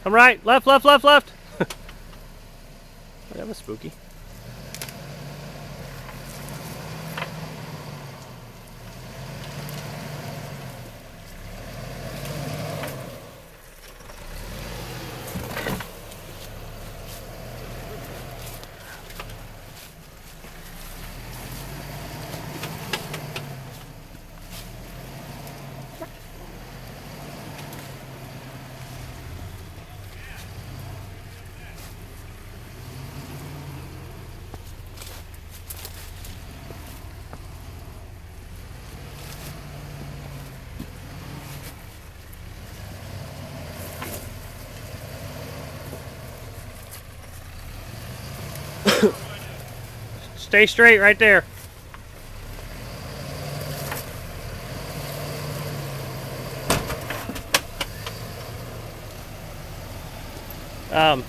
Come right, left, left, left, left. That was spooky. Stay straight right there. That's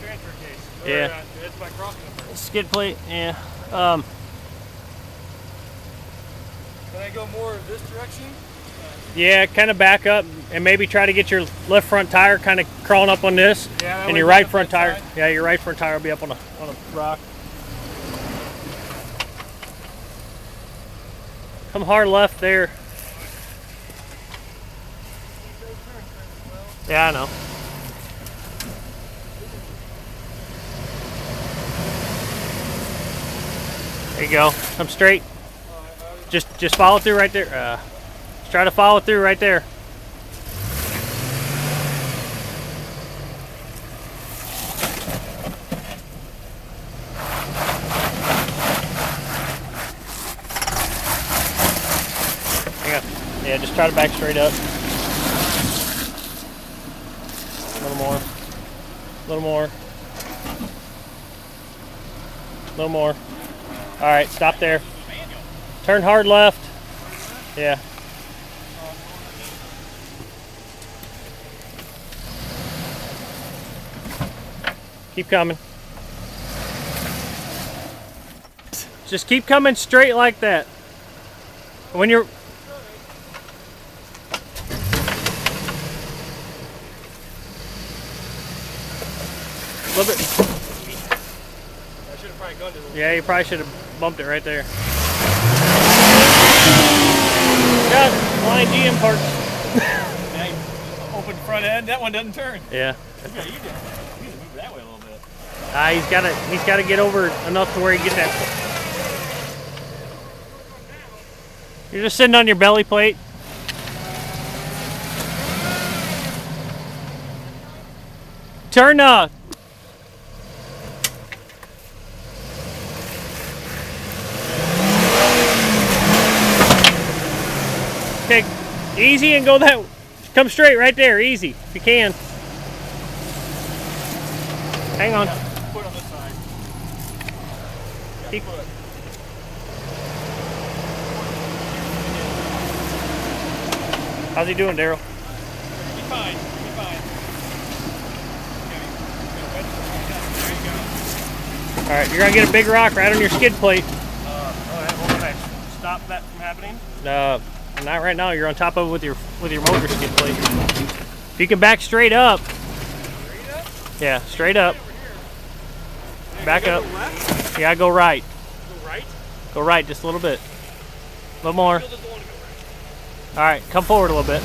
transfer case. Yeah. It's by crossing the first. Skid plate, yeah. Can I go more this direction? Yeah, kind of back up and maybe try to get your left front tire kind of crawling up on this. Yeah, and your right front tire. Side. Yeah, your right front tire will be up on a rock. Come hard left there. Yeah, I know. There you go. Come straight. Just follow through right there. Just try to follow through right there. Hang on. Yeah, just try to back straight up. A little more. A little more. A little more. All right, stop there. Turn hard left. Yeah. Keep coming. Just keep coming straight like that. When you're... A little bit... Yeah, you probably should have bumped it right there. Got line GM parts. Open front end. That one doesn't turn. Yeah. You need to move that way a little bit. He's got to get over enough to where he gets that. You're just sitting on your belly plate. Turn Okay, easy and go that. Come straight right there, easy if you can. Hang on. Foot on this side. Keep. How's he doing, Daryl? Be fine. Be fine. There you go. All right, you're gonna get a big rock right on your skid plate. All right, well, can I stop that from happening? Not right now. You're on top of it with your motor skid plate. If you can back straight up. Straight up? Yeah, straight up. Back up. Left? Yeah, go right. Go right? Go right just a little bit. A little more. All right, come forward a little bit.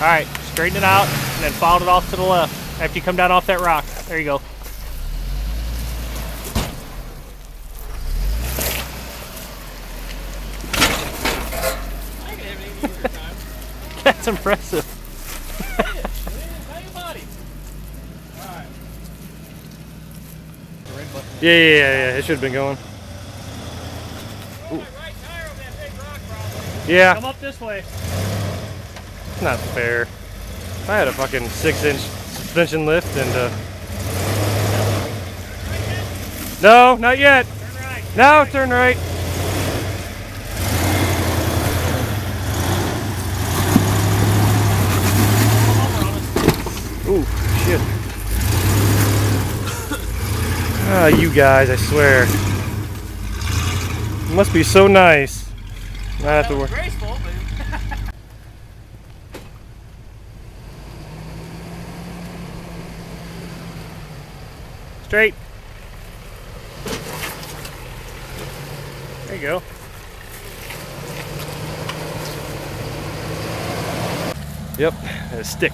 All right, straighten it out and then follow it off to the left after you come down off that rock. There you go. That's impressive. Yeah, it should have been going. Ooh. Yeah. Come up this way. It's not fair. I had a fucking 6-inch suspension lift and no, not yet. Turn right. No, turn right. Ooh, shit. Ah, you guys, I swear. It must be so nice. I have to work. Graceful, but Straight. There you go. Yep, a stick.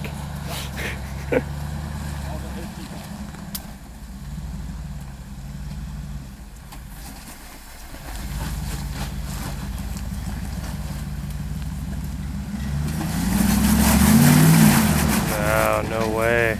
No, no way.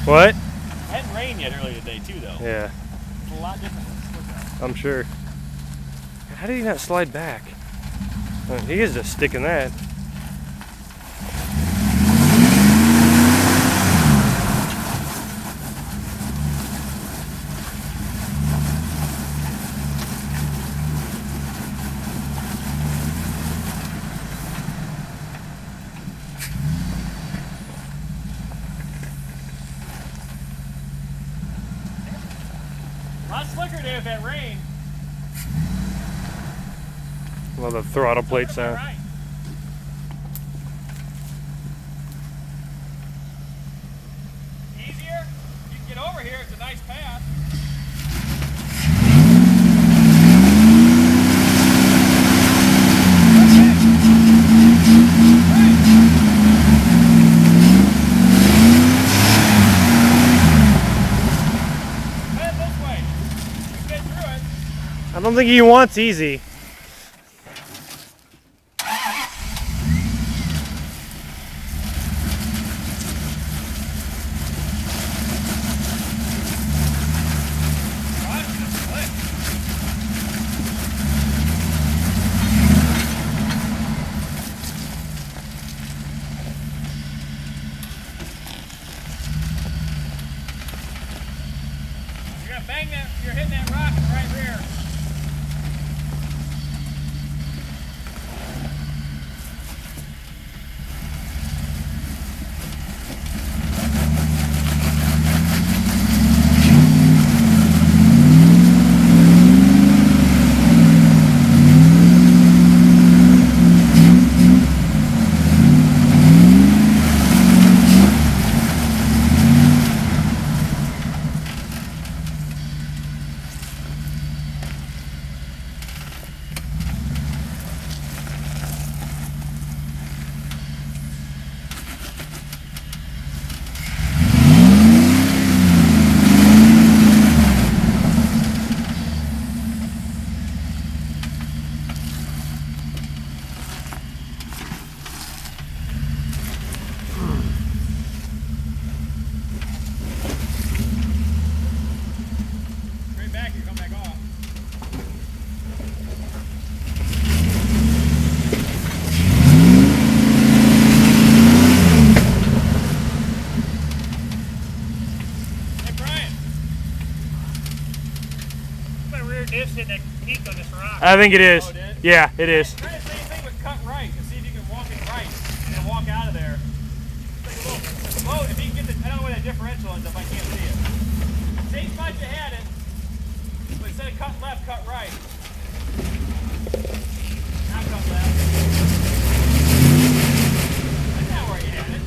What? It hadn't rained yet earlier today too, though. Yeah, It's a lot different than it was out. I'm sure. How did he not slide back? He is just sticking that. A lot slicker today with that rain. Well, the throttle plate sound. Right. Easier. You can get over here. It's a nice path. Head this way. You can get through it. I don't think he wants easy. You're gonna bang that. You're hitting that rock in the right rear. Straight back, you come back off. Hey Brian, my rear diff's hitting that peak on this rock. I think it is. Oh, it is? Yeah, it is. Try the same thing but cut right and see if you can walk it right and then walk out of there. It's like a little boat. If you can get the, I don't know where that differential ends up. I can't see it. Same spot you had it, but instead of cut left, cut right. Now cut left. That's not where you had it.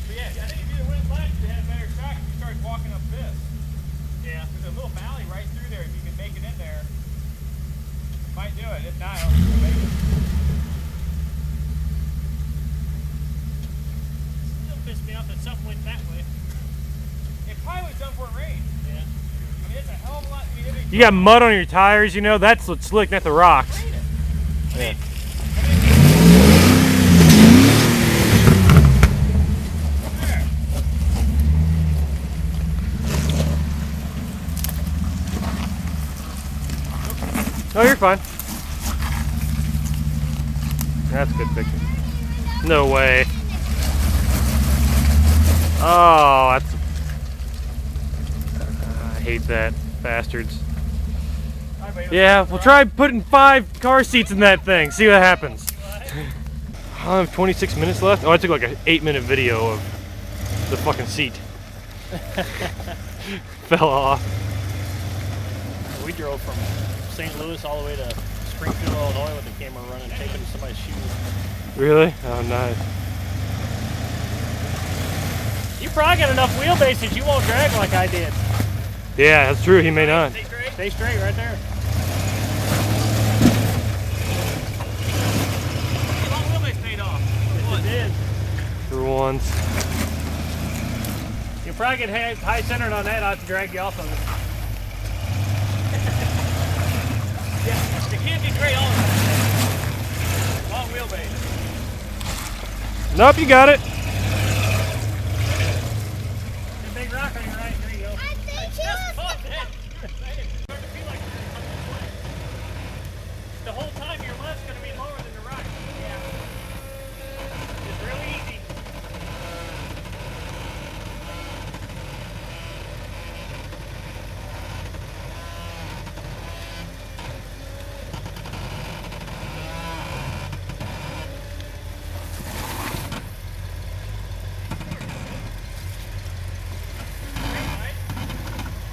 But yeah, I think if you went left, you had a better shot if you started walking up this. Yeah, there's a little valley right through there. If you can make it in there, you might do it. If not, I don't think you'll make it. Still pissed me off that something went that way. It probably was done for rain. Yeah. I mean, it's a hell of a lot. I mean, You got mud on your tires, you know, that's what's slick, not the rocks. rain it. Yeah. There. No, you're fine. That's a good picture. No way. Oh, that's. I hate that. Bastards. All right, buddy, Yeah, we'll try putting 5 car seats in that thing. See what happens. I have 26 minutes left. Oh, I took like an 8-minute video of the fucking seat. Fell off. We drove from St. Louis all the way to Springfield, Illinois with the camera running, taping somebody's shoes. Really? Oh, nice. You probably got enough wheelbase that you won't drag like I did. Yeah, that's true. He may not. Stay straight. Stay straight right there. Long wheelbase paid off. Yes, it did. For once. You'll probably get high centered on that. I'll have to drag you off of it. Yeah, it can't be great all the time. Long wheelbase. Nope, you got it. That big rock on your right. There you go. Just caught that. Starting to feel like The whole time your left's going to be lower than the right. Yeah. It's real easy.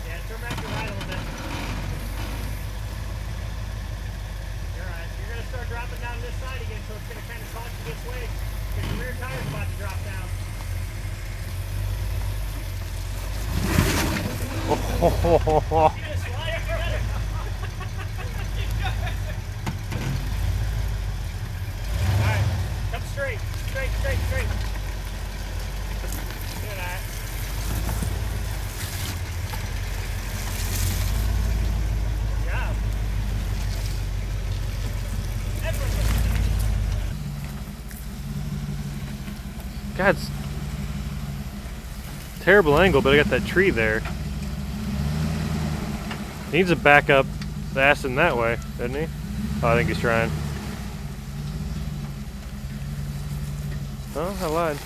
Yeah, turn back to the right a little bit. You're right. You're going to start dropping down this side again, so it's going to kind of toss you this way. Because your rear tire's about to drop down. You're going to slide up better. Alright, come straight. Straight, straight, straight. Good, alright. Good job. God, it's terrible angle, but I got that tree there. He needs to back up the ass in that way, doesn't he? Oh, I think he's trying. Oh, I lied.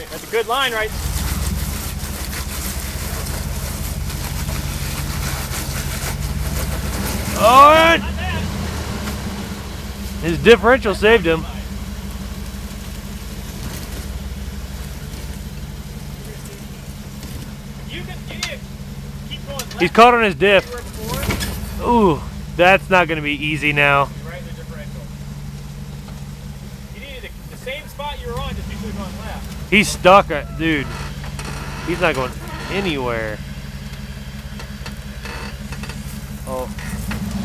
That's a good line, right? Oh, his differential saved him. You need to keep going left. He's caught on his diff. You were before. Ooh, that's not going to be easy now. You're right in the differential. You needed the same spot you were on, just usually going left. He's stuck, dude. He's not going anywhere. Oh.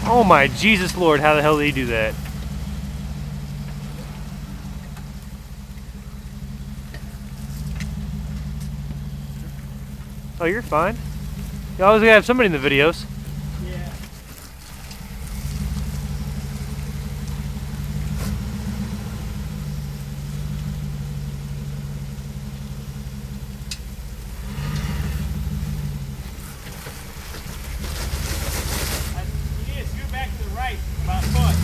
Oh my Jesus Lord, how the hell did he do that? Oh, you're fine. You always gotta have somebody in the videos. Yeah. You need to scoot back to the right about a foot.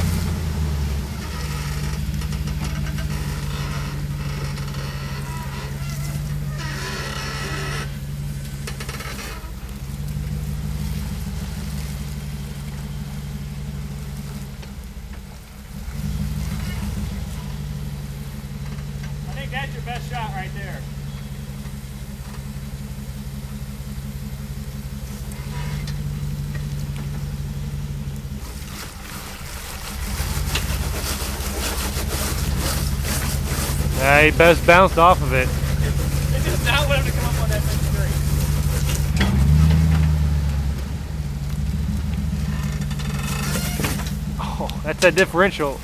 I think that's your best shot right there. He best bounced off of it. It does not want him to come up on that thing straight. Oh, that's that differential.